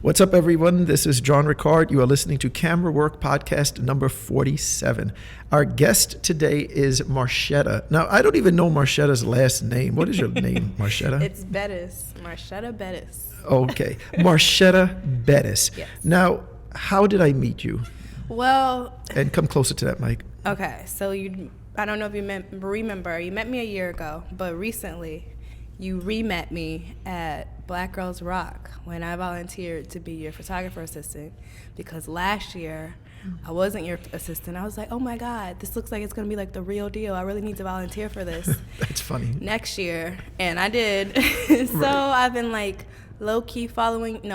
What's up, everyone? This is John Ricard. You are listening to Camera Work Podcast number 47. Our guest today is Marchetta. Now, I don't even know Marchetta's last name. What is your name, Marchetta? It's Bettis. Marchetta Bettis. Okay. Marchetta Bettis. Yes. Now, how did I meet you? Well... And come closer to that mic. Okay. So I don't know if you remember, you met me a year ago, but recently you re-met me at Black Girls Rock when I volunteered to be your photographer assistant, because last year I wasn't your assistant. I was like, oh my God, this looks like it's gonna be like the real deal. I really need to volunteer for this. That's funny. Next year, and I did. So Right. I've been like high-key following you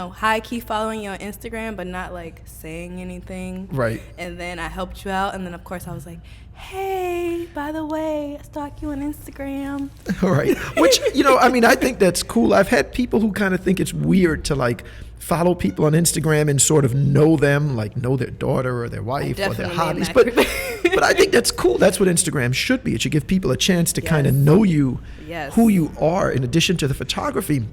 on Instagram, but not like saying anything. Right. And then I helped you out, and then of course I was like, hey, by the way, I stalk you on Instagram. All right. Which, I think that's cool. I've had people who kind of think it's weird to like follow people on Instagram and sort of know them, like know their daughter or their wife or their hobbies. But I think that's cool. That's what Instagram should be. It should give people a chance to kind of know you, who you are, in addition to the photography.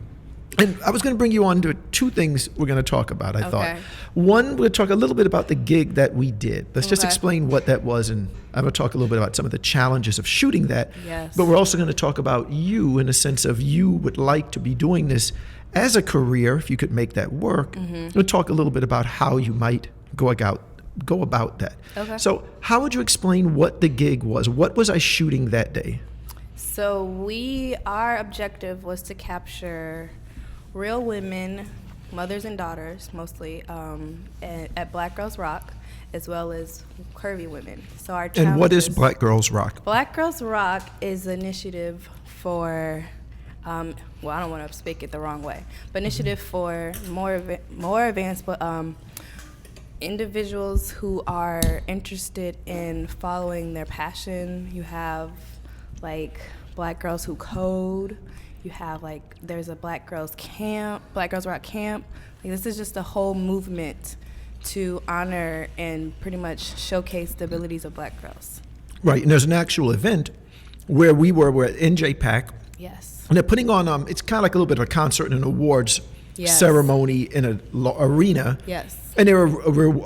And I was going to bring you on to two things we're going to talk about, I thought. One, we're going to talk a little bit about the gig that we did. Let's just explain what that was, and I'm going to talk a little bit about some of the challenges of shooting that. Yes. But we're also going to talk about you, in a sense of you would like to be doing this as a career, if you could make that work. We'll talk a little bit about how you might go about that. Okay. So how would you explain what the gig was? What was I shooting that day? So our objective was to capture real women, mothers and daughters mostly, at Black Girls Rock, as well as curvy women. So our And what is Black Girls Rock? Black Girls Rock is an initiative for, I don't want to speak it the wrong way, but initiative for more advanced, but individuals who are interested in following their passion. You have like Black Girls Who Code. You have there's a Black Girls Rock camp. This is just a whole movement to honor and pretty much showcase the abilities of Black girls. Right, and there's an actual event where we're at NJPAC. Yes. And they're putting on, it's kind of like a little bit of a concert and an awards ceremony in an arena. Yes. And they were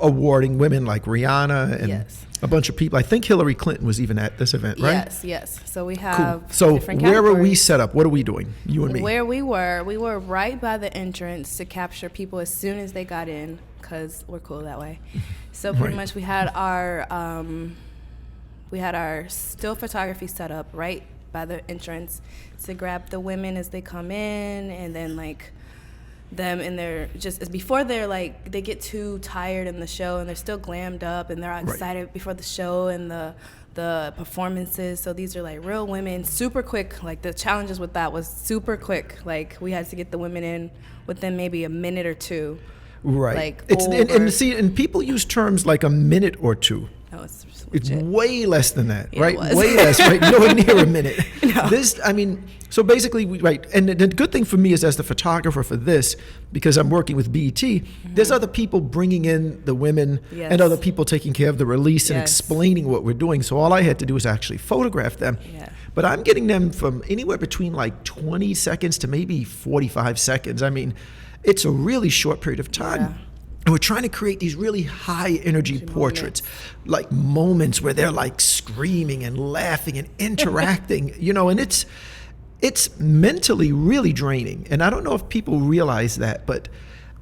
awarding women like Rihanna and a bunch of people. I think Hillary Clinton was even at this event, right? Yes. So we have So different where were we categories. set up? What are we doing, you and me? Where we were right by the entrance to capture people as soon as they got in, because we're cool that way. So pretty much we had our still photography set up right by the entrance to grab the women as they come in, and then them in their just before they get too tired in the show and they're still glammed up and they're excited before the show and the performances. So these are real women, super quick. The challenges with that was super quick. We had to get the women in within maybe a minute or two. Right. And people use terms like a minute or two. No, it's way less than that, Yeah, right? it was. Way less, right? Nowhere near a minute. No. So basically, and the good thing for me is, as the photographer for this, because I'm working with BET, there's other people bringing in the women and other people taking care of the release and explaining what we're doing. So all I had to do was actually photograph them. Yeah. But I'm getting them from anywhere between 20 seconds to maybe 45 seconds. It's a really short period of time. Yeah. And we're trying to create these really high energy portraits, moments where they're screaming and laughing and interacting, and it's mentally really draining. And I don't know if people realize that, but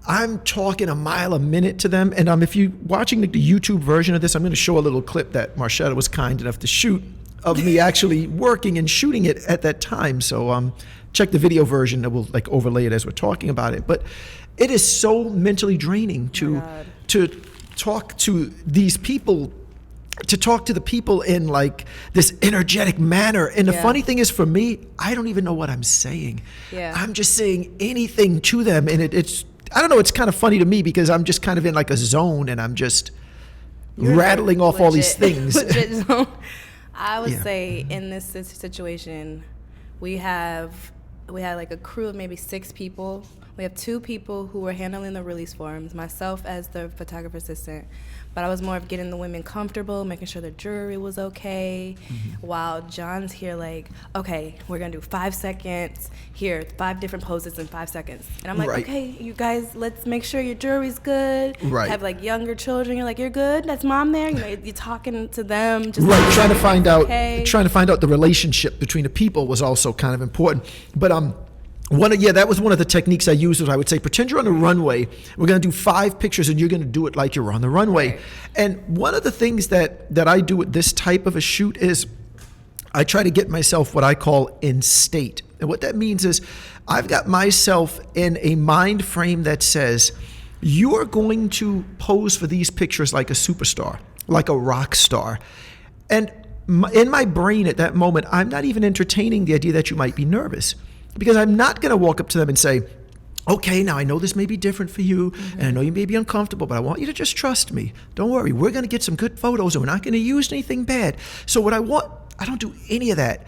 I'm talking a mile a minute to them. And if you're watching the YouTube version of this, I'm going to show a little clip that Marchetta was kind enough to shoot of me actually working and shooting it at that time. So check the video version that will overlay it as we're talking about it. But it is so mentally draining to talk to these people, to talk to the people in this energetic manner. And the funny thing is, for me, I don't even know what I'm saying. Yeah. I'm just saying anything to them, and it's I don't know, it's kind of funny to me because I'm just kind of in a zone, and I'm just rattling off all these things. Legit zone. I would say in this situation, we had a crew of maybe 6 people, We have 2 people who were handling the release forms, myself as the photographer assistant, but I was more of getting the women comfortable, making sure the jewelry was okay, while John's here like, okay, we're gonna do 5 seconds, here, 5 different poses in 5 seconds. And I'm like, okay, you guys, let's make sure your jewelry's good. Have like younger children, you're like, you're good, that's mom there, you know, you're talking to them. Just trying to find out the relationship between the people was also kind of important. But that was one of the techniques I used. Was I would say, pretend you're on the runway. We're going to do 5 pictures, and you're going to do it like you're on the runway. Right. And one of the things that I do with this type of a shoot is I try to get myself what I call in state. And what that means is I've got myself in a mind frame that says, you are going to pose for these pictures like a superstar, like a rock star. And in my brain at that moment, I'm not even entertaining the idea that you might be nervous. Because I'm not going to walk up to them and say, okay, now I know this may be different for you, and I know you may be uncomfortable, but I want you to just trust me. Don't worry, we're going to get some good photos, and we're not going to use anything bad. So I don't do any of that.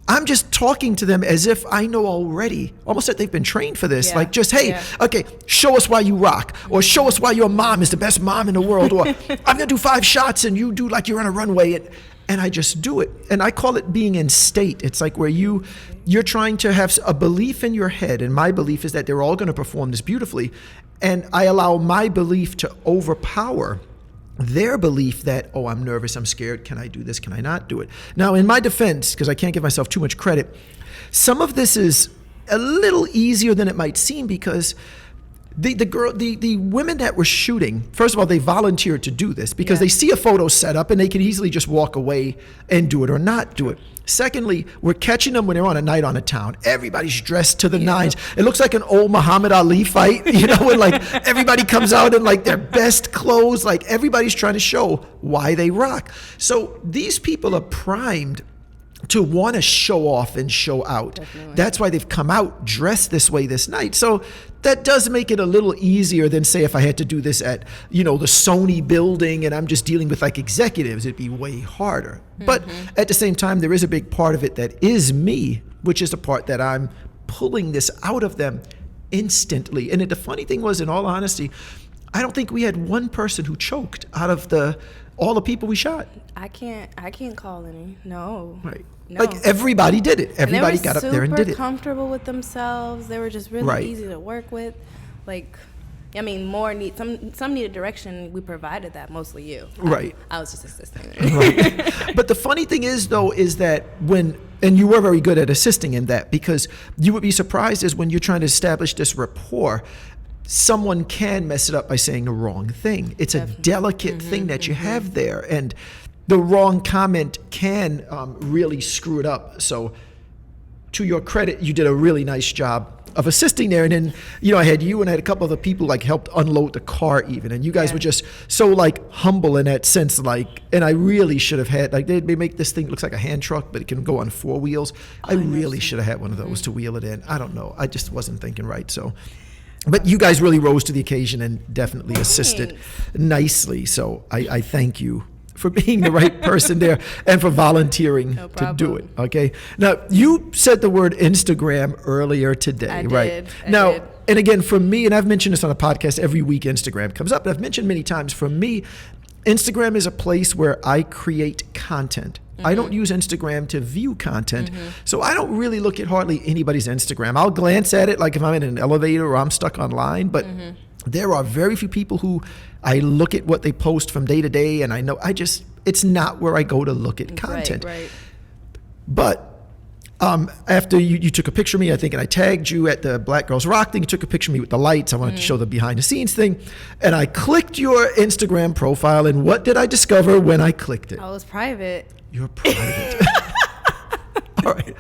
I'm just talking to them as if I know already, almost that they've been trained for this. Like just, hey, okay, show us why you rock, or show us why your mom is the best mom in the world, or I'm going to do 5 shots and you do like you're on a runway. And I just do it. And I call it being in state. It's like where you're trying to have a belief in your head. And my belief is that they're all going to perform this beautifully. And I allow my belief to overpower their belief that, oh, I'm nervous, I'm scared, can I do this, can I not do it? Now, in my defense, because I can't give myself too much credit, some of this is a little easier than it might seem because the women that were shooting, first of all, they volunteered to do this because they see a photo set up and they can easily just walk away and do it or not do it. Secondly, we're catching them when they're on a night on a town. Everybody's dressed to the nines. It looks like an old Muhammad Ali fight, you know, when like everybody comes out in like their best clothes, like everybody's trying to show why they rock. So these people are primed to want to show off and show out. Definitely. That's why they've come out dressed this way this night. So that does make it a little easier than, say, if I had to do this at, the Sony building and I'm just dealing with like executives, it'd be way harder. But at the same time, there is a big part of it that is me, which is the part that I'm pulling this out of them instantly. And the funny thing was, in all honesty, I don't think we had one person who choked out of all the people we shot. I can't call any. No. Right. No. Like everybody did it. Everybody got up there and did it. They were super comfortable with themselves. They were just really easy to work with. Like, I mean, some needed direction. We provided that, mostly you. Right. I was just assisting. Right. But the funny thing is, though, is that and you were very good at assisting in that, because you would be surprised is when you're trying to establish this rapport, someone can mess it up by saying the wrong thing. It's a delicate thing that you have there, and the wrong comment can really screw it up. So to your credit, you did a really nice job of assisting there. And then, I had you and I had a couple other people like helped unload the car even. And you guys were just so like humble in that sense. Like, and I really should have had, like, they make this thing looks like a hand truck, but it can go on 4 wheels. I really should have had one of those to wheel it in. I don't know. I just wasn't thinking right. So, but you guys really rose to the occasion and definitely assisted nicely. So I thank you for being the right person there and for volunteering to do it. Okay. Now, you said the word Instagram earlier today, right? I did. And again, for me, and I've mentioned this on a podcast every week, Instagram comes up, and I've mentioned many times, for me, Instagram is a place where I create content. I don't use Instagram to view content. So I don't really look at hardly anybody's Instagram. I'll glance at it like if I'm in an elevator or I'm stuck online, but there are very few people who I look at what they post from day to day, and I know it's not where I go to look at content. Right. But after you took a picture of me, I think, and I tagged you at the Black Girls Rock thing, you took a picture of me with the lights. I wanted to show the behind the scenes thing. And I clicked your Instagram profile, and what did I discover when I clicked it? I was private. You're private. All right.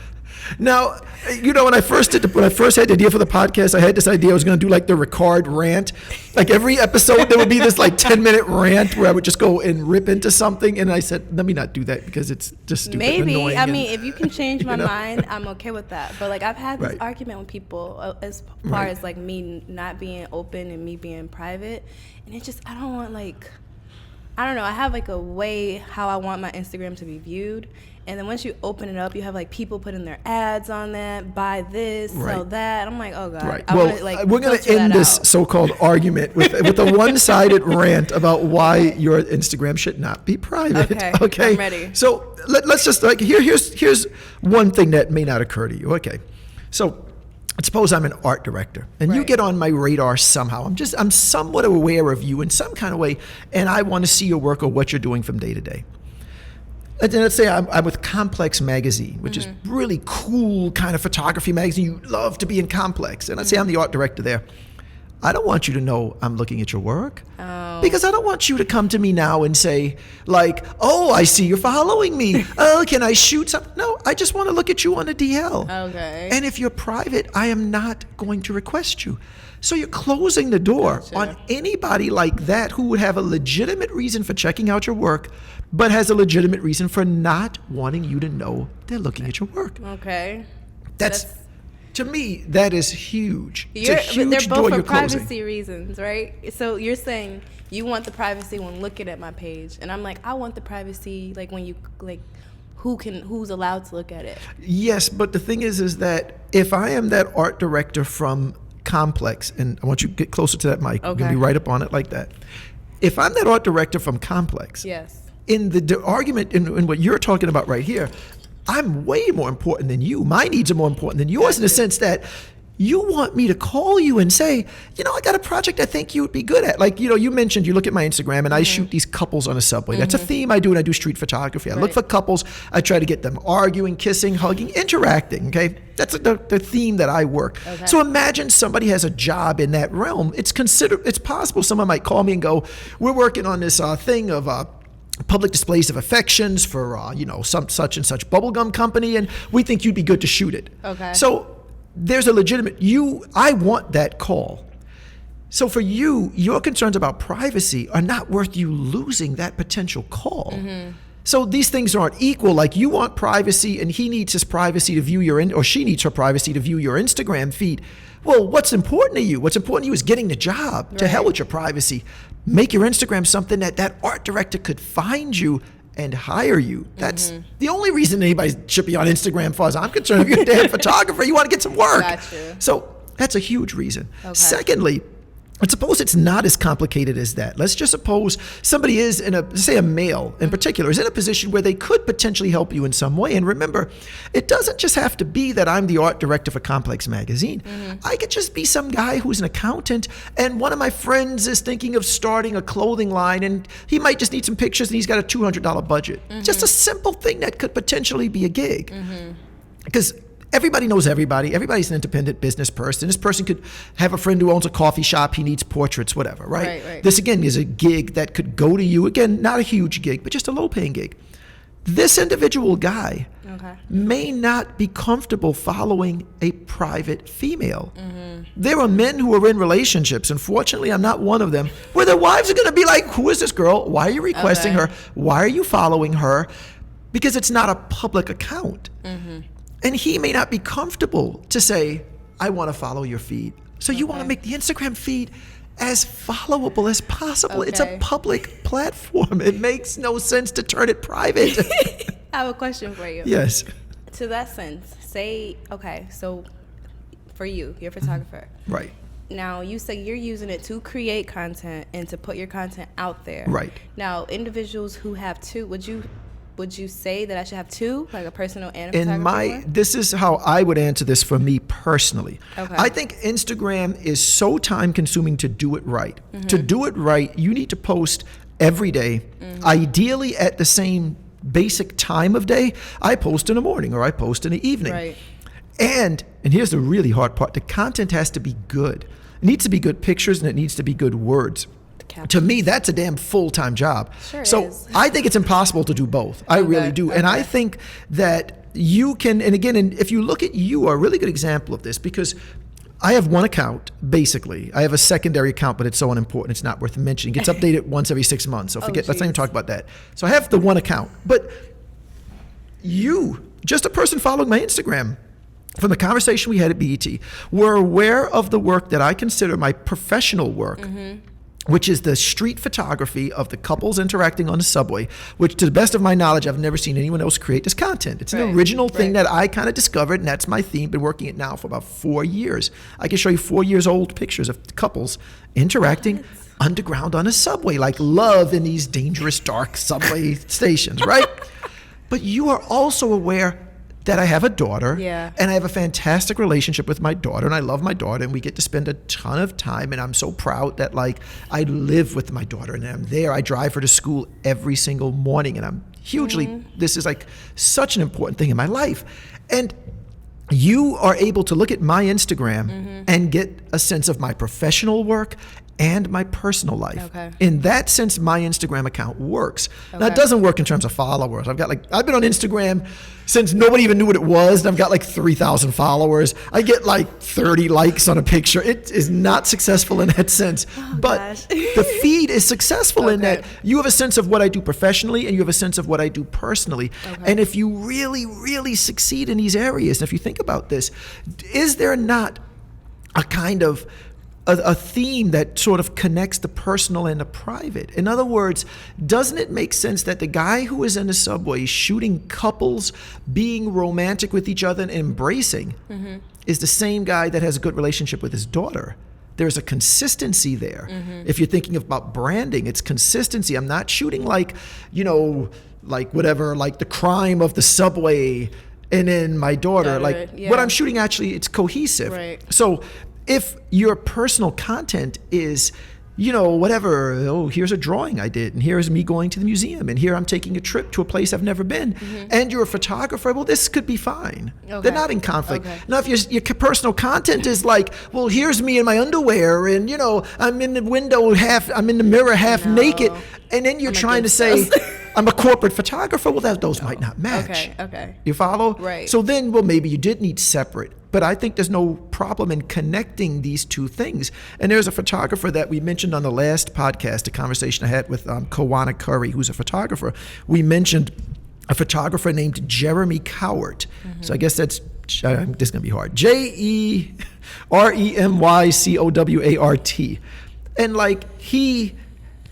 Now, when I first had the idea for the podcast, I had this idea I was going to do like the Ricard rant. Like every episode, there would be this like 10-minute rant where I would just go and rip into something. And I said, let me not do that because it's just stupid and annoying. I mean, if you can change my mind, I'm okay with that. But like I've had this argument with people as far as like me not being open and me being private. And it's just, I don't want like I don't know, I have like a way how I want my Instagram to be viewed. And then once you open it up, you have like people putting their ads on that, buy this, sell that. I'm like, oh God. Right. Well, we're going to end this so-called argument with a one-sided rant about why your Instagram should not be private. Okay. I'm ready. So let's just like here's one thing that may not occur to you. Okay. So suppose I'm an art director and you get on my radar somehow. I'm somewhat aware of you in some kind of way, and I want to see your work or what you're doing from day to day. And then let's say I'm with Complex Magazine, which is really cool kind of photography magazine. You love to be in Complex. And let's say I'm the art director there. I don't want you to know I'm looking at your work. Oh. Because I don't want you to come to me now and say, like, oh, I see you're following me. Oh, can I shoot something? No, I just want to look at you on a DL. Okay. And if you're private, I am not going to request you. So you're closing the door on anybody like that who would have a legitimate reason for checking out your work, but has a legitimate reason for not wanting you to know they're looking at your work. Okay. That's to me, that is huge. It's a but they're huge both door for you're closing. privacy reasons, right? So you're saying you want the privacy when looking at my page, and I'm like, I want the privacy like when you like who's allowed to look at it. Yes, but the thing is that if I am that art director from Complex, and I want you to get closer to that mic. Okay. I'm going to be right up on it like that. If I'm that art director from Complex, in the argument in what you're talking about right here, I'm way more important than you. My needs are more important than yours in the sense that you want me to call you and say, I got a project I think you would be good at. Like, you mentioned you look at my Instagram and I shoot these couples on a subway. That's a theme I do, and I do street photography. I look for couples. I try to get them arguing, kissing, hugging, interacting, okay? That's the theme that I work. Okay. So imagine somebody has a job in that realm. It's possible someone might call me and go, we're working on this thing of public displays of affections for, some such and such bubblegum company, and we think you'd be good to shoot it. Okay. So there's a legitimate, I want that call. So for you, your concerns about privacy are not worth you losing that potential call. Mm-hmm. So these things aren't equal. Like you want privacy and he needs his privacy to view or she needs her privacy to view your Instagram feed. Well, what's important to you? What's important to you is getting the job. Right. To hell with your privacy. Make your Instagram something that art director could find you and hire you. That's the only reason anybody should be on Instagram, as far as I'm concerned. If you're a damn photographer, you want to get some work. Gotcha. So that's a huge reason. Okay. Secondly, let's suppose it's not as complicated as that. Let's just suppose somebody is say a male in particular, is in a position where they could potentially help you in some way. And remember, it doesn't just have to be that I'm the art director for Complex Magazine. I could just be some guy who's an accountant, and one of my friends is thinking of starting a clothing line, and he might just need some pictures, and he's got a $200 budget. Just a simple thing that could potentially be a gig. Because everybody knows everybody. Everybody's an independent business person. This person could have a friend who owns a coffee shop. He needs portraits, whatever, right? Right. This, again, is a gig that could go to you. Again, not a huge gig, but just a low-paying gig. This individual guy may not be comfortable following a private female. There are men who are in relationships, unfortunately, I'm not one of them, where their wives are going to be like, who is this girl? Why are you requesting her? Why are you following her? Because it's not a public account. And he may not be comfortable to say, I want to follow your feed. So you want to make the Instagram feed as followable as possible. It's a public platform. It makes no sense to turn it private. I have a question for you. Yes. To that sense, so for you're a photographer. Right. Now, you say you're using it to create content and to put your content out there. Right. Now, individuals who have two, would you say that I should have two, like a personal and a photography one? This is how I would answer this for me personally. Okay. I think Instagram is so time consuming to do it right. To do it right, you need to post every day, ideally at the same basic time of day. I post in the morning or I post in the evening. Right. And here's the really hard part. The content has to be good. It needs to be good pictures and it needs to be good words. To me, that's a damn full-time job. Sure is. I think it's impossible to do both. I really do. And I think that you can, and again, if you look at you are a really good example of this, because I have one account, basically. I have a secondary account, but it's so unimportant, it's not worth mentioning. It gets updated once every 6 months, so let's not even talk about that. So I have the one account. But you, just a person following my Instagram, from the conversation we had at BET, were aware of the work that I consider my professional work. which is the street photography of the couples interacting on the subway, which to the best of my knowledge, I've never seen anyone else create this content. It's an original thing that I kind of discovered, and that's my theme. Been working it now for about 4 years. I can show you 4 years old pictures of couples interacting underground on a subway, like love in these dangerous, dark subway stations, right? But you are also aware that I have a daughter, and I have a fantastic relationship with my daughter, and I love my daughter, and we get to spend a ton of time, and I'm so proud that like I live with my daughter, and I'm there. I drive her to school every single morning, and I'm hugely, this is like such an important thing in my life. And you are able to look at my Instagram and get a sense of my professional work and my personal life. In that sense, my Instagram account works. Now, it doesn't work in terms of followers. I've been on Instagram since nobody even knew what it was, and I've got like 3,000 followers. I get like 30 likes on a picture. It is not successful in that sense. But the feed is successful in that you have a sense of what I do professionally, and you have a sense of what I do personally. And if you really, really succeed in these areas, and if you think about this, is there not a kind of a theme that sort of connects the personal and the private? In other words, doesn't it make sense that the guy who is in the subway shooting couples being romantic with each other and embracing is the same guy that has a good relationship with his daughter? There's a consistency there. If you're thinking about branding, it's consistency. I'm not shooting like, you know, like whatever, like the crime of the subway and then my daughter. What I'm shooting, actually, it's cohesive. So if your personal content is, you know, whatever, oh, here's a drawing I did, and here's me going to the museum, and here I'm taking a trip to a place I've never been, and you're a photographer, well, this could be fine. They're not in conflict. Now, if your personal content is like, well, here's me in my underwear, and, you know, I'm in the window I'm in the mirror half naked, and then you're trying to say, I'm a corporate photographer, well, those might not match. You follow? So then, well, maybe you did need separate. But I think there's no problem in connecting these two things. And there's a photographer that we mentioned on the last podcast, a conversation I had with Kawana Curry, who's a photographer. We mentioned a photographer named Jeremy Cowart. So I guess this is going to be hard. JEREMYCOWART. And like he,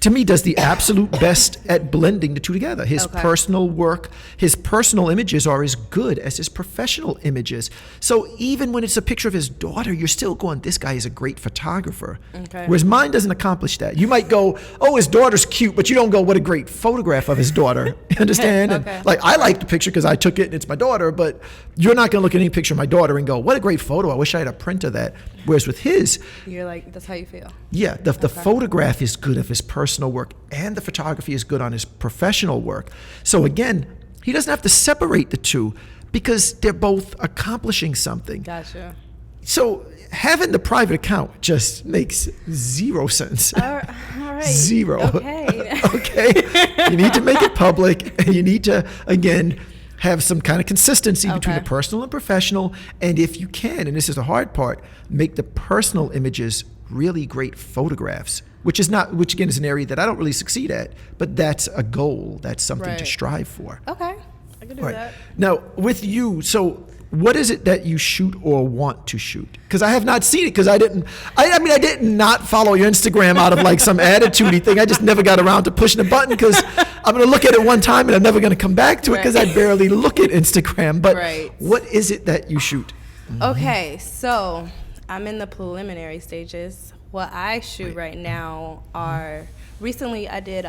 to me, does the absolute best at blending the two together. His personal work, his personal images are as good as his professional images. So even when it's a picture of his daughter, you're still going, this guy is a great photographer. Whereas mine doesn't accomplish that. You might go, oh, his daughter's cute, but you don't go, what a great photograph of his daughter. You understand? And like, I like the picture because I took it and it's my daughter, but you're not going to look at any picture of my daughter and go, what a great photo. I wish I had a print of that. Whereas with his, you're like, that's how you feel. Yeah, the photograph is good of his personal work, and the photography is good on his professional work. So again, he doesn't have to separate the two because they're both accomplishing something. Gotcha. So having the private account just makes zero sense. All right. Zero. Okay. You need to make it public, and you need to, again, have some kind of consistency between the personal and professional. And if you can, and this is the hard part, make the personal images really great photographs, which again is an area that I don't really succeed at, but that's a goal. That's something to strive for. Okay, I can do that. Now, with you, so what is it that you shoot or want to shoot? Because I have not seen it, because I did not follow your Instagram out of like some attitude-y thing. I just never got around to pushing the button because I'm going to look at it one time and I'm never going to come back to it because I barely look at Instagram. But what is it that you shoot? Okay, so I'm in the preliminary stages. What I shoot right now are, recently I did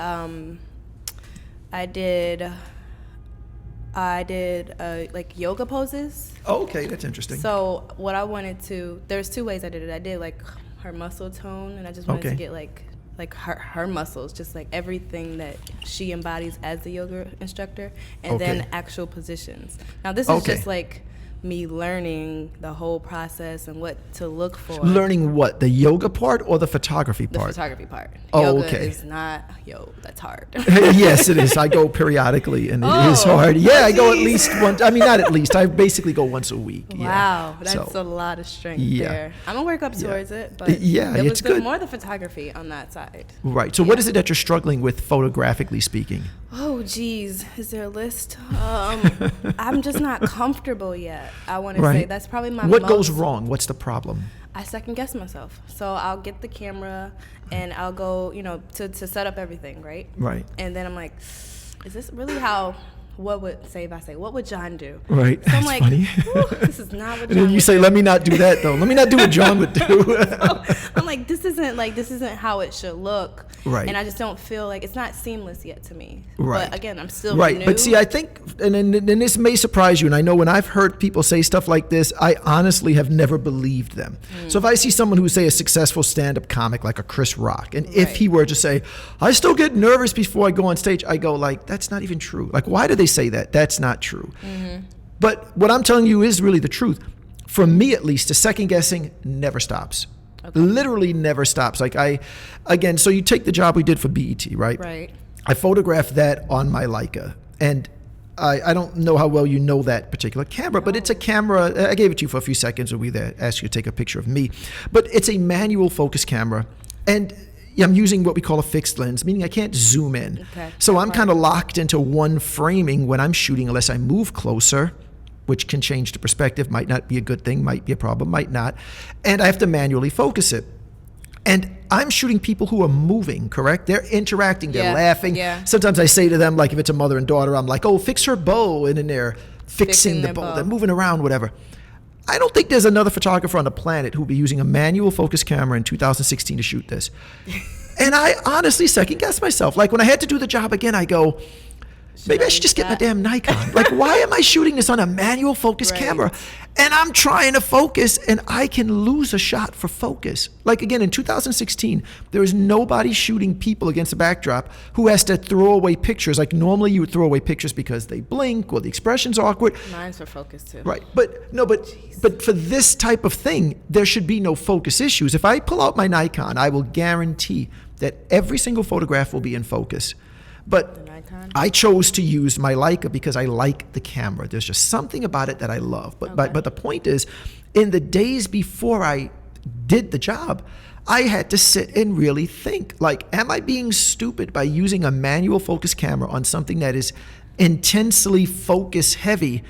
like yoga poses. Oh, okay, that's interesting. So what I wanted to, there's two ways I did it. I did like her muscle tone, and I just wanted to get like her muscles, just like everything that she embodies as the yoga instructor, and then actual positions. Now this is just like me learning the whole process and what to look for. Learning what? The yoga part or the photography part? The photography part. Oh, yoga is not, that's hard. Yes, it is. I go periodically, and it is hard. Yeah, I go at least once. I mean, not at least. I basically go once a week. Wow, that's a lot of strength there. I'm going to work up towards it, but it was good. More the photography on that side. Right. So what is it that you're struggling with photographically speaking? Oh, Oh, geez. Is there a list? I'm just not comfortable yet. I want to say that's probably my What goes wrong? What's the problem? I second guess myself. So I'll get the camera and I'll go, to set up everything, right? Right. And then I'm like, is this really how, what would John do? Right. So I'm That's like, funny. this is not what John And then you would say, do. let me not do that, though. Let me not do what John would do. So I'm like, this isn't how it should look. Right. And I just don't feel like it's not seamless yet to me. Right. But again, I'm still Right. new. But see, I think, and this may surprise you, and I know when I've heard people say stuff like this, I honestly have never believed them. So if I see someone who's, say, a successful stand-up comic like a Chris Rock, and if he were to say, I still get nervous before I go on stage, I go like, that's not even true. Like, why do they say that? That's not true. But what I'm telling you is really the truth. For me, at least, the second guessing never stops. Okay. Literally never stops. Like so you take the job we did for BET, right? Right. I photographed that on my Leica, and I don't know how well you know that particular camera, but it's a camera. I gave it to you for a few seconds when we asked you to take a picture of me, but it's a manual focus camera, and I'm using what we call a fixed lens, meaning I can't zoom in. Okay. So I'm kind of locked into one framing when I'm shooting unless I move closer, which can change the perspective, might not be a good thing, might be a problem, might not. And I have to manually focus it. And I'm shooting people who are moving, correct? They're interacting, they're laughing. Yeah. Sometimes I say to them, like if it's a mother and daughter, I'm like, oh, fix her bow. And then they're fixing the bow. They're moving around, whatever. I don't think there's another photographer on the planet who'll be using a manual focus camera in 2016 to shoot this. And I honestly second guess myself. Like when I had to do the job again, I go, maybe I should just get my damn Nikon. Like, why am I shooting this on a manual focus camera? And I'm trying to focus, and I can lose a shot for focus. Like, again, in 2016, there is nobody shooting people against a backdrop who has to throw away pictures. Like, normally you would throw away pictures because they blink or the expression's awkward. Mine's for focus, too. Right. But for this type of thing, there should be no focus issues. If I pull out my Nikon, I will guarantee that every single photograph will be in focus. But I chose to use my Leica because I like the camera. There's just something about it that I love. But the point is, in the days before I did the job, I had to sit and really think, like, am I being stupid by using a manual focus camera on something that is intensely focus heavy?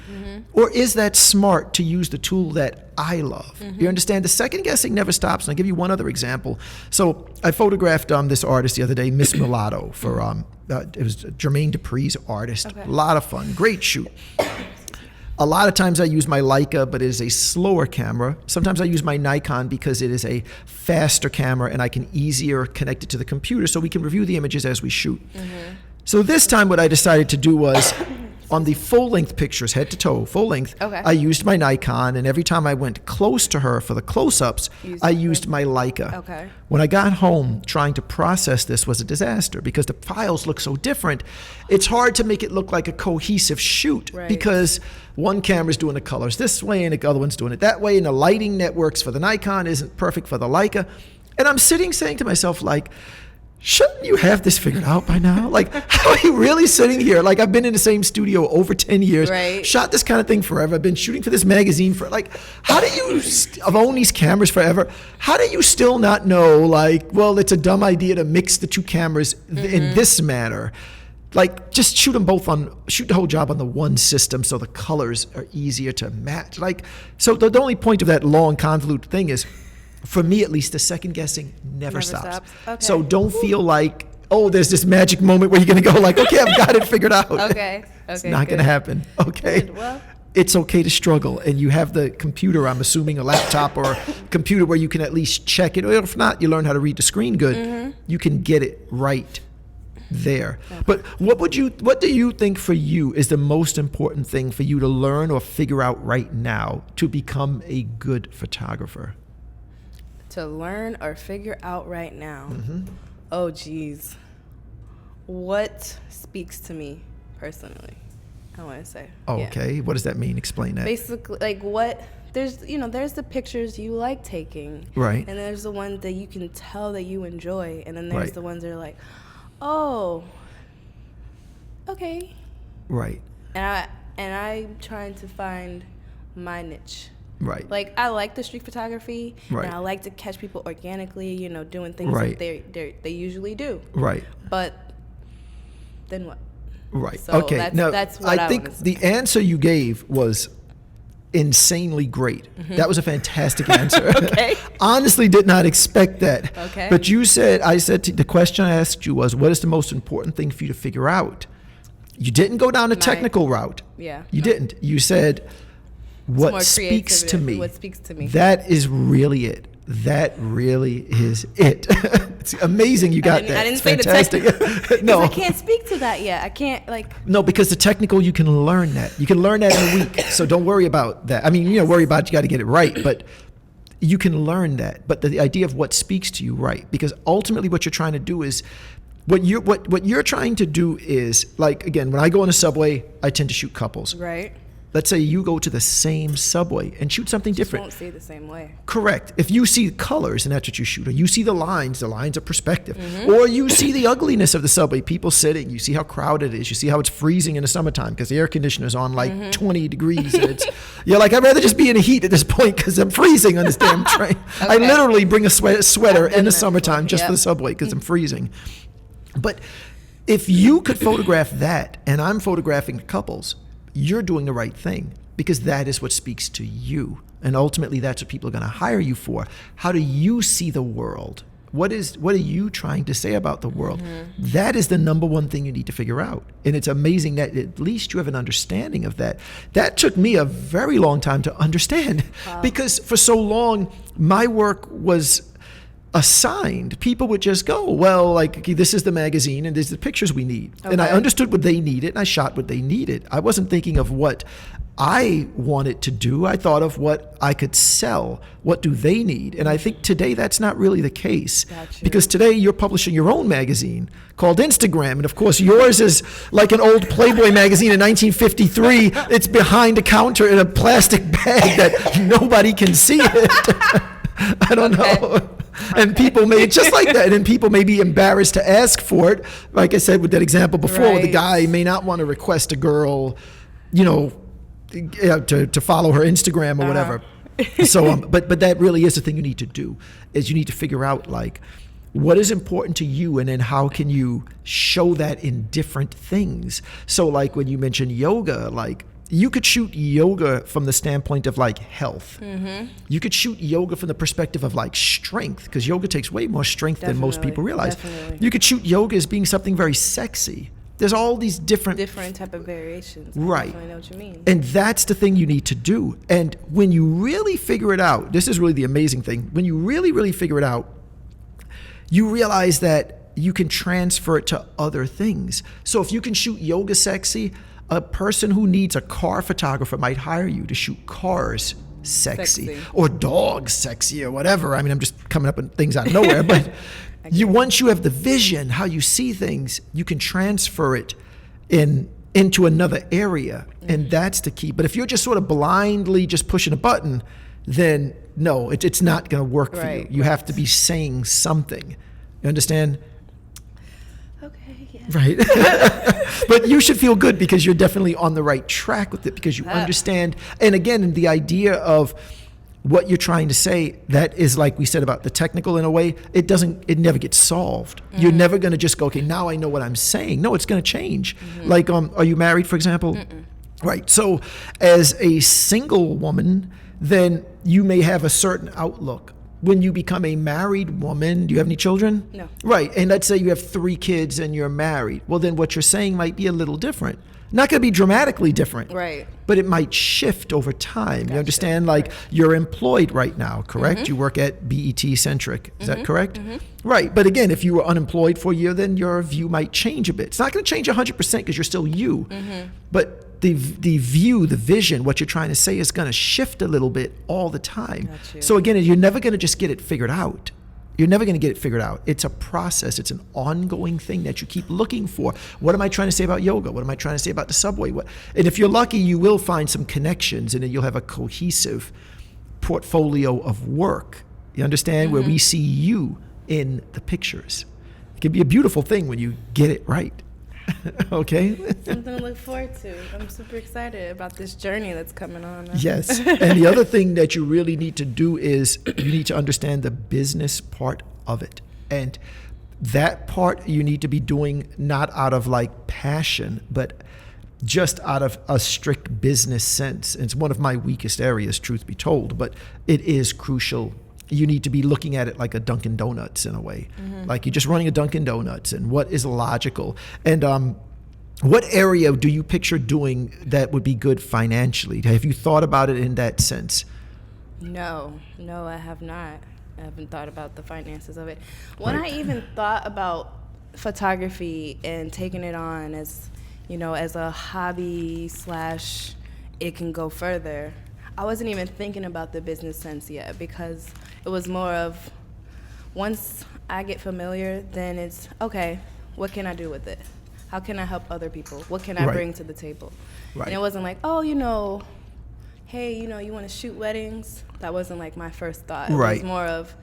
Or is that smart to use the tool that I love? You understand? The second guessing never stops. And I'll give you one other example. So I photographed this artist the other day, Miss Mulatto, for it was Jermaine Dupri's artist. A lot of fun, great shoot. A lot of times I use my Leica, but it is a slower camera. Sometimes I use my Nikon because it is a faster camera and I can easier connect it to the computer so we can review the images as we shoot. So this time what I decided to do was, on the full-length pictures, head to toe, full length, I used my Nikon, and every time I went close to her for the close-ups, I used my Leica. When I got home, trying to process this was a disaster because the files look so different. It's hard to make it look like a cohesive shoot because one camera's doing the colors this way and the other one's doing it that way, and the lighting that works for the Nikon isn't perfect for the Leica. And I'm saying to myself, like, shouldn't you have this figured out by now? Like, how are you really sitting here? Like, I've been in the same studio over 10 years, shot this kind of thing forever. I've been shooting for this magazine for, like, how do you, I've owned these cameras forever. How do you still not know, like, well, it's a dumb idea to mix the two cameras in this manner? Like, just shoot the whole job on the one system so the colors are easier to match. Like, so the only point of that long, convoluted thing is, for me at least, the second guessing never stops. So don't feel like, oh, there's this magic moment where you're going to go like, okay, I've got it figured out. It's not going to happen. Well, it's okay to struggle. And you have the computer, I'm assuming a laptop or a computer where you can at least check it. Or if not, you learn how to read the screen good. You can get it right there. But what do you think for you is the most important thing for you to learn or figure out right now to become a good photographer? To learn or figure out right now? Oh, geez. What speaks to me personally, I want to say. Okay. What does that mean? Explain that. Basically, like there's the pictures you like taking. Right. And there's the ones that you can tell that you enjoy. And then there's the ones that are like, oh, okay. Right. And I'm trying to find my niche. Right. Like, I like the street photography, and I like to catch people organically, doing things that they usually do. Right. But then what? Right. So Okay. that's what I think wanna say. the answer you gave was insanely great. That was a fantastic answer. Okay. Honestly, did not expect that. Okay. But the question I asked you was, what is the most important thing for you to figure out? You didn't go down a technical route. Yeah. You didn't. You said, what more speaks to creativity, me? what speaks to me. That is really it. That really is it. It's amazing you got that. I didn't It's say fantastic. the technical. No. I can't speak to that yet. I can't No, because the technical, you can learn that. You can learn that in a week. So don't worry about that. I mean, worry about you got to get it right, but you can learn that. But the idea of what speaks to you, right? Because ultimately what you're trying to do is, what you're trying to do is, like, again, when I go on a subway, I tend to shoot couples. right. Let's say you go to the same subway and shoot something different. Won't see it the same way. Correct. If you see colors and that's what you shoot, or you see the lines of perspective, or you see the ugliness of the subway, people sitting, you see how crowded it is, you see how it's freezing in the summertime because the air conditioner's on like 20 degrees and you're like, I'd rather just be in the heat at this point because I'm freezing on this damn train. Okay. I literally bring a sweater I've done in the that summertime before. just for the subway because I'm freezing. But if you could photograph that and I'm photographing the couples, you're doing the right thing. Because that is what speaks to you. And ultimately, that's what people are going to hire you for. How do you see the world? What are you trying to say about the world? That is the number one thing you need to figure out. And it's amazing that at least you have an understanding of that. That took me a very long time to understand. Because for so long, my work was assigned. People would just go, well, like, okay, this is the magazine and these are the pictures we need. Okay. And I understood what they needed and I shot what they needed. I wasn't thinking of what I wanted to do. I thought of what I could sell. What do they need? And I think today that's not really the case. Gotcha. Because today you're publishing your own magazine called Instagram. And of course yours is like an old Playboy magazine in 1953. It's behind a counter in a plastic bag that nobody can see it. I don't know. And people may, just like that, and people may be embarrassed to ask for it. Like I said with that example before, Right. the guy may not want to request a girl, to follow her Instagram or whatever. So, but that really is the thing you need to do, is you need to figure out, like, what is important to you, and then how can you show that in different things. So, like, when you mentioned yoga, like, you could shoot yoga from the standpoint of like health. You could shoot yoga from the perspective of like strength, because yoga takes way more strength than most people realize. Definitely. You could shoot yoga as being something very sexy. There's all these different type of variations. Right. I definitely know what you mean. And that's the thing you need to do. And when you really figure it out, this is really the amazing thing. When you really, really figure it out, you realize that you can transfer it to other things. So if you can shoot yoga sexy, a person who needs a car photographer might hire you to shoot cars sexy. Or dogs sexy or whatever. I mean, I'm just coming up with things out of nowhere, but once you have the vision, how you see things, you can transfer it into another area. And that's the key. But if you're just sort of blindly just pushing a button, then no, it's not going to work for you. You have to be saying something. You understand? Okay, yeah. Right. But you should feel good because you're definitely on the right track with it, because you understand. And again, the idea of what you're trying to say, that is, like we said about the technical, in a way, it never gets solved. You're never going to just go, okay, now I know what I'm saying. No, it's going to change. Like, are you married, for example? Right. So as a single woman, then you may have a certain outlook. When you become a married woman, do you have any children? No. Right. And let's say you have 3 kids and you're married. Well, then what you're saying might be a little different. Not going to be dramatically different. Right. But it might shift over time. Gotcha. You understand? Like, you're employed right now, correct? You work at BET Centric. Is that correct? Right. But again, if you were unemployed for a year, then your view might change a bit. It's not going to change 100% because you're still you. But the view, the vision, what you're trying to say is going to shift a little bit all the time. Gotcha. So again, you're never going to just get it figured out. You're never going to get it figured out. It's a process. It's an ongoing thing that you keep looking for. What am I trying to say about yoga? What am I trying to say about the subway? And if you're lucky, you will find some connections, and then you'll have a cohesive portfolio of work. You understand? Where we see you in the pictures. It can be a beautiful thing when you get it right. Okay? Something to look forward to. I'm super excited about this journey that's coming on. Yes. And the other thing that you really need to do is you need to understand the business part of it. And that part you need to be doing not out of like passion, but just out of a strict business sense. And it's one of my weakest areas, truth be told, but it is crucial. You need to be looking at it like a Dunkin' Donuts in a way. Like you're just running a Dunkin' Donuts, and what is logical. And what area do you picture doing that would be good financially? Have you thought about it in that sense? No, I have not. I haven't thought about the finances of it. When I even thought about photography and taking it on as, as a hobby / it can go further, I wasn't even thinking about the business sense yet, because it was more of, once I get familiar, then it's, okay, what can I do with it? How can I help other people? What can I bring to the table? And it wasn't like, hey, you want to shoot weddings? That wasn't like my first thought. It was more of,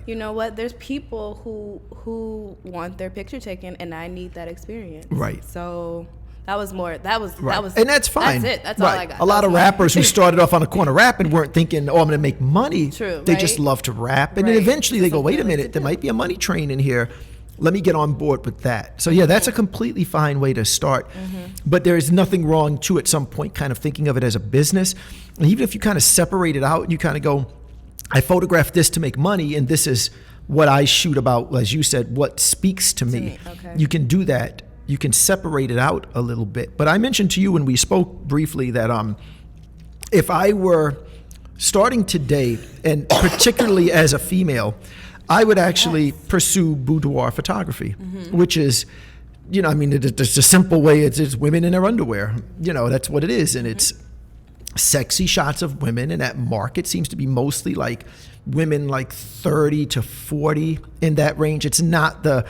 you know what? There's people who want their picture taken, and I need that experience. So that was more. That was. And that's fine. That's it. That's all I got. A lot of rappers who started off on the corner rapping weren't thinking, I'm going to make money. True. They just love to rap, and then eventually they go, wait a minute, there might be a money train in here. Let me get on board with that. So yeah, that's a completely fine way to start. But there is nothing wrong to at some point kind of thinking of it as a business. And even if you kind of separate it out, you kind of go, I photograph this to make money, and this is what I shoot about, as you said, what speaks to me. You can do that. You can separate it out a little bit. But I mentioned to you when we spoke briefly that if I were starting today, and particularly as a female, I would actually pursue boudoir photography, which is, it's a simple way. It's women in their underwear. That's what it is. And it's sexy shots of women. And that market seems to be mostly like women like 30 to 40 in that range. It's not the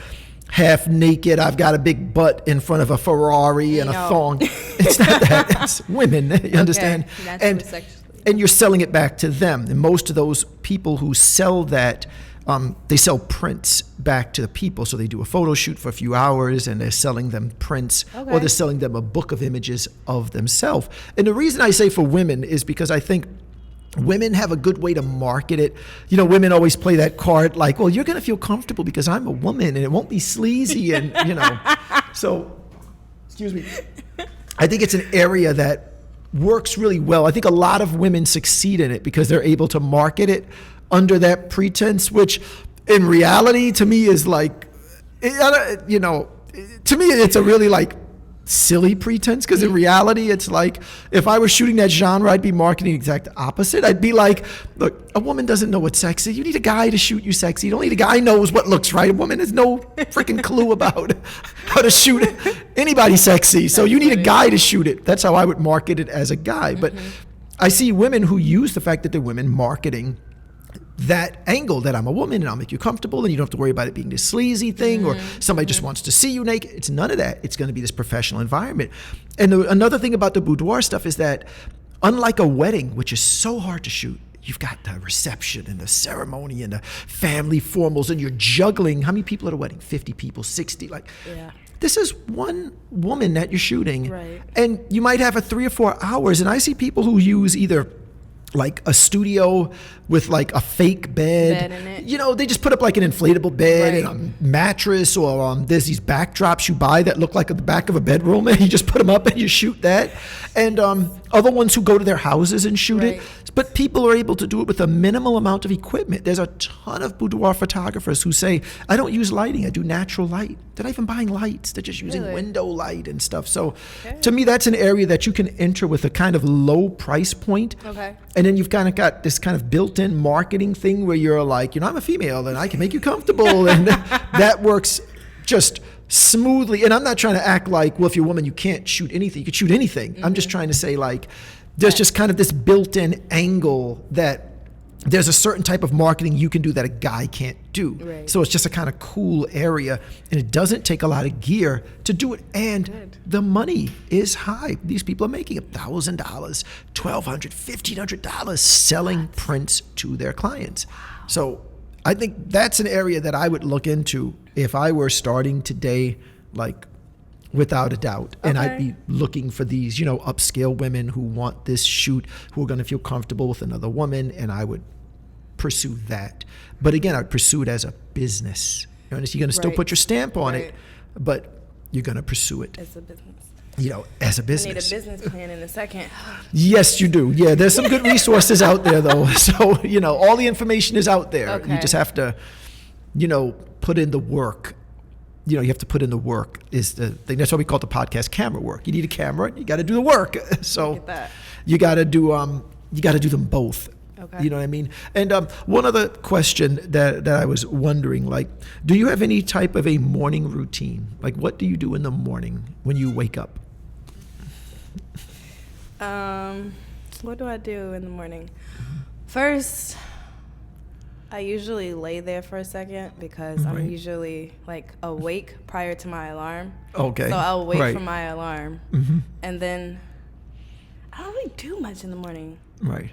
half naked, I've got a big butt in front of a Ferrari and a thong. It's not that. It's women. You understand? And you're selling it back to them. And most of those people who sell that, they sell prints back to the people. So they do a photo shoot for a few hours, and they're selling them prints, or they're selling them a book of images of themselves. And the reason I say for women is because I think women have a good way to market it. Women always play that card like, well, you're going to feel comfortable because I'm a woman, and it won't be sleazy. And, so, excuse me. I think it's an area that works really well. I think a lot of women succeed in it because they're able to market it under that pretense, which in reality to me is like, to me it's a really like silly pretense, because in reality it's like, if I was shooting that genre, I'd be marketing the exact opposite. I'd be like, look, a woman doesn't know what's sexy. You need a guy to shoot you sexy. You don't need a guy who knows what looks right. A woman has no freaking clue about how to shoot anybody sexy. So you need a guy to shoot it. That's how I would market it as a guy. But I see women who use the fact that they're women marketing that angle, that I'm a woman and I'll make you comfortable and you don't have to worry about it being this sleazy thing or somebody just wants to see you naked. It's none of that. It's going to be this professional environment. And another thing about the boudoir stuff is that, unlike a wedding, which is so hard to shoot, you've got the reception and the ceremony and the family formals, and you're juggling how many people at a wedding? 50 people, 60, This is one woman that you're shooting, and you might have 3 or 4 hours. And I see people who use either like a studio with like a fake bed in it. They just put up like an inflatable bed and a mattress, or there's these backdrops you buy that look like the back of a bedroom, and you just put them up and you shoot that. And other ones who go to their houses and shoot it. But people are able to do it with a minimal amount of equipment. There's a ton of boudoir photographers who say, I don't use lighting, I do natural light. They're not even buying lights, they're just using window light and stuff. So to me, that's an area that you can enter with a kind of low price point. And then you've kind of got this kind of built-in marketing thing where you're like, I'm a female and I can make you comfortable. And that works just smoothly. And I'm not trying to act like, well, if you're a woman, you can't shoot anything. You can shoot anything. I'm just trying to say, like, there's just kind of this built-in angle that there's a certain type of marketing you can do that a guy can't do. So it's just a kind of cool area, and it doesn't take a lot of gear to do it. And the money is high. These people are making $1,000, $1,200, $1,500 selling prints to their clients. So I think that's an area that I would look into if I were starting today, like, without a doubt. And I'd be looking for these, upscale women who want this shoot, who are going to feel comfortable with another woman, and I would pursue that. But again, I'd pursue it as a business. You're going to still Right. put your stamp on it, Right. but you're going to pursue it. It's a business. As a I need a business. business plan in a second. Yes, you do. Yeah, there's some good resources out there, though. So, all the information is out there. You Okay. just have to, put in the work. You have to put in the work is the thing. That's why we call it the podcast camera work. You need a camera. You got to do the work. So Get that. you got to do them both. Okay. You know what I mean? And one other question that I was wondering, like, do you have any type of a morning routine? Like, what do you do in the morning when you wake up? What do I do in the morning? First, I usually lay there for a second because I'm Right. usually like awake prior to my alarm. Okay. So I'll wait Right. for my alarm, and then I don't really do much in the morning. Right.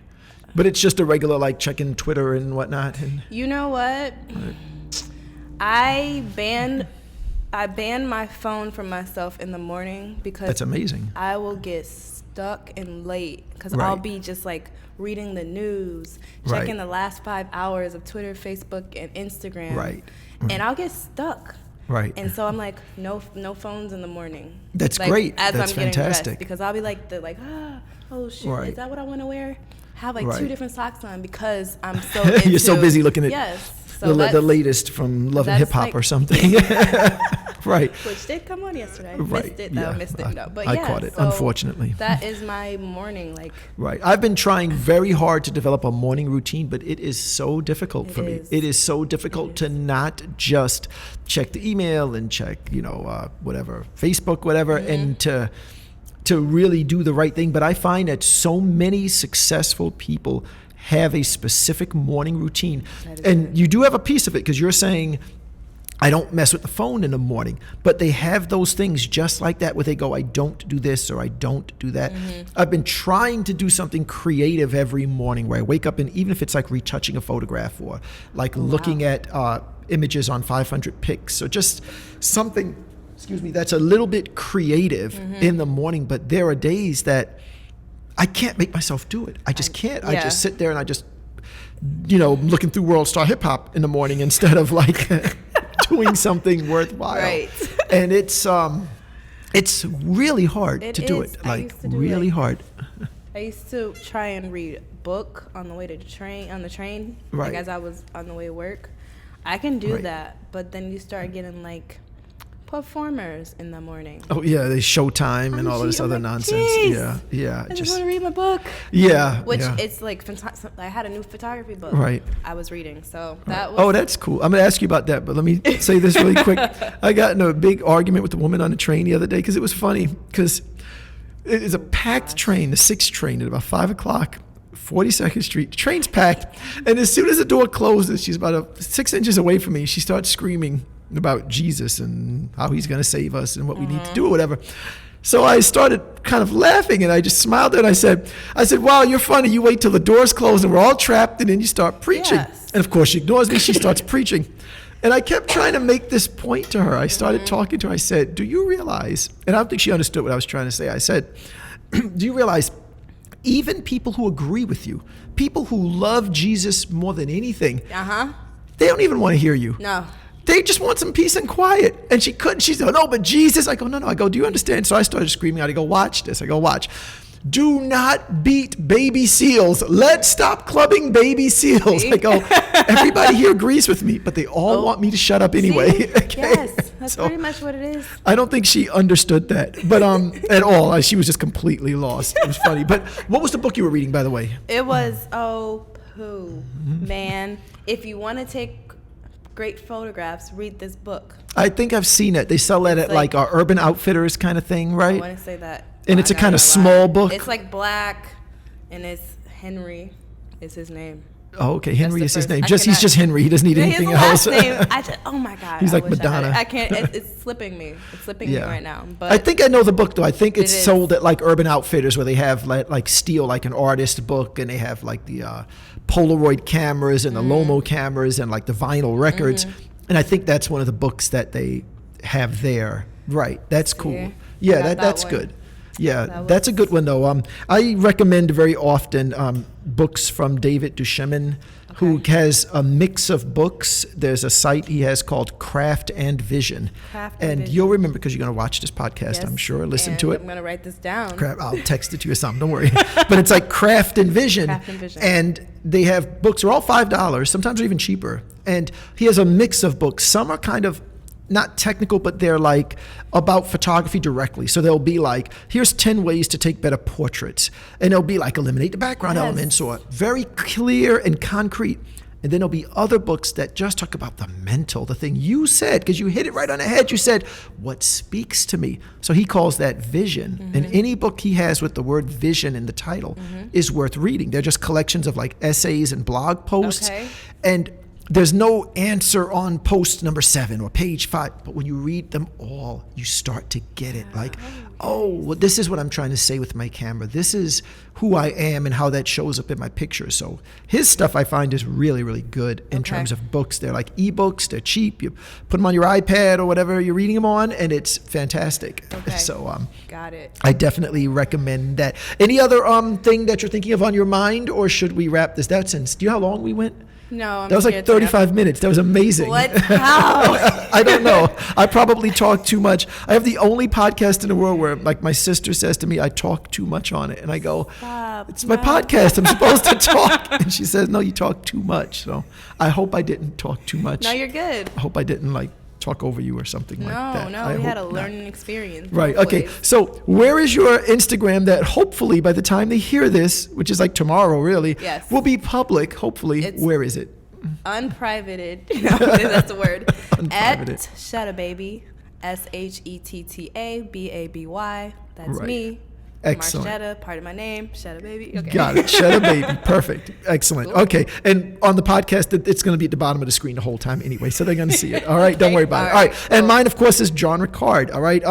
But it's just a regular, like, checking Twitter and whatnot. And You know what? I banned my phone from myself in the morning because that's amazing. I will get stuck and late because Right. I'll be just like reading the news, Right. checking the last 5 hours of Twitter, Facebook, and Instagram. Right. And I'll get stuck. Right. And so I'm like, no phones in the morning. That's Like, great. As That's I'm getting fantastic. dressed, because I'll be like, oh shit, Right. is that what I want to wear? Have like Right. 2 different socks on because I'm so into, You're so busy looking at yes. So the that's- latest from Love and that's Hip Hop like- or something. Right. Which did come on yesterday. Right. Missed it though. Yeah. Missed it though. But I yeah, caught it, so unfortunately. That is my morning. Like Right. I've been trying very hard to develop a morning routine, but it is so difficult for me. is. It is so difficult to not just check the email and check, whatever, Facebook, whatever, and to really do the right thing. But I find that so many successful people have a specific morning routine. That is And good. you do have a piece of it because you're saying, I don't mess with the phone in the morning, but they have those things just like that where they go, I don't do this or I don't do that. I've been trying to do something creative every morning where I wake up and even if it's like retouching a photograph or like looking at images on 500 pics or just something, that's a little bit creative in the morning, but there are days that I can't make myself do it. I just can't. I yeah. just sit there and I just, looking through World Star Hip Hop in the morning instead of like doing something worthwhile. Right. And it's really hard It to do is. it. I Like used to do, really like- hard. I used to try and read a book on the way to the train, Right. like as I was on the way to work. I can do Right. that, but then you start getting like performers in the morning. Oh yeah, there's Showtime and all this I'm other like, nonsense. "Jeez, Yeah. I just want to read my book. Yeah. Which yeah. it's like I had a new photography book. Right. I was reading, so that was. Oh, that's cool. I'm going to ask you about that, but let me say this really quick. I got in a big argument with the woman on the train the other day because it was funny because it is a packed train, the 6 train at about 5 o'clock, 42nd Street. The train's packed, and as soon as the door closes, she's about 6 inches away from me. She starts screaming about Jesus and how he's going to save us and what we need to do or whatever. So I started kind of laughing and I just smiled at her and I said, wow, you're funny. You wait till the doors close and we're all trapped and then you start preaching. Yes. And of course she ignores me. She starts preaching. And I kept trying to make this point to her. I started talking to her. I said, do you realize, and I don't think she understood what I was trying to say. I said, do you realize even people who agree with you, people who love Jesus more than anything, they don't even want to hear you. No. They just want some peace and quiet. And she couldn't. She said, no, but Jesus. I go, no. I go, do you understand? So I started screaming out. I go, watch this. I go, watch. Do not beat baby seals. Let's stop clubbing baby seals. I go, everybody here agrees with me, but they all want me to shut up anyway. See? Okay? Yes, that's So, pretty much what it is. I don't think she understood that, but at all. She was just completely lost. It was funny. But what was the book you were reading, by the way? It was man. If you want to take great photographs, read this book. I think I've seen it. They sell that at like like- Urban Outfitters kind of thing, I right? want to say that. And it's a I kind of gotta lie. small book. It's like black, and it's Henry. Is his name? Oh, okay. Henry the is his first- name. I He's cannot- just Henry. He doesn't need His anything last else. name. Oh my God. He's I like wish I had Madonna. it. I can't. It's slipping me. It's slipping me right now. But I think I know the book though. I think it's It is. sold at like Urban Outfitters where they have like Steal, like an artist book, and they have like the Polaroid cameras and the Mm-hmm. Lomo cameras and like the vinyl records. And I think that's one of the books that they have there. Right. That's cool. Yeah. Yeah, I got that's that good. one. Yeah, That that's a was- good one though. I recommend very often books from David Duchemin. who has a mix of books. There's a site he has called Craft and Vision. And you'll remember because you're going to watch this podcast, I'm sure. Listen to it. I'm going to write this down. I'll text it to you or something. Don't worry. But it's like Craft and Vision. Craft and Vision. And they have books. They're all $5. Sometimes they're even cheaper. And he has a mix of books. Some are kind of not technical, but they're like about photography directly. So they'll be like, here's 10 ways to take better portraits. And they'll be like, eliminate the background elements, or very clear and concrete. And then there'll be other books that just talk about the mental, the thing you said, because you hit it right on the head. You said, what speaks to me? So he calls that vision. And any book he has with the word vision in the title is worth reading. They're just collections of like essays and blog posts. And there's no answer on post number 7 or page 5, but when you read them all, you start to get it. Like, oh, well, this is what I'm trying to say with my camera. This is who I am and how that shows up in my pictures. So his stuff I find is really, really good in terms of books. They're like ebooks. They're cheap. You put them on your iPad or whatever you're reading them on, and it's fantastic. So got it. I definitely recommend that. Any other thing that you're thinking of on your mind, or should we wrap this? Do you know how long we went? No, that was like 35 minutes. That was amazing. What? How? I don't know. I probably talk too much. I have the only podcast in the world where, like, my sister says to me, I talk too much on it. And I go, it's my podcast. I'm supposed to talk. And she says, no, you talk too much. So I hope I didn't talk too much. No, you're good. I hope I didn't, like, talk over you or something like that. No, we had a learning experience. Right. Okay. So where is your Instagram that hopefully by the time they hear this, which is like tomorrow really, will be public, hopefully. Where is it? Unprivated. That's the word. Unprivated. At Shettababy. SHETTABABY. That's me. Excellent. Marshetta, part of my name, Shettababy. Okay. Got it. Shettababy. Perfect. Excellent. Cool. Okay. And on the podcast, it's going to be at the bottom of the screen the whole time anyway, so they're going to see it. All right. Don't worry about it. All right. Cool. And mine, of course, is John Ricard. All right.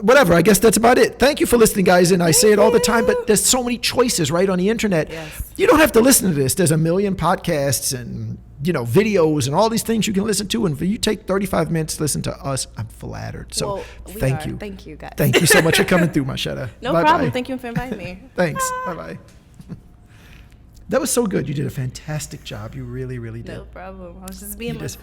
Whatever. I guess that's about it. Thank you for listening, guys. And I say it all the time, but there's so many choices, right, on the internet. Yes. You don't have to listen to this. There's a million podcasts and videos and all these things you can listen to. And if you take 35 minutes to listen to us, I'm flattered. So thank you. Thank you, guys. Thank you so much for coming through, Marshetta. No problem. Thank you for inviting me. Thanks. Bye-bye. That was so good. You did a fantastic job. You really, really did. No problem. I was just being myself.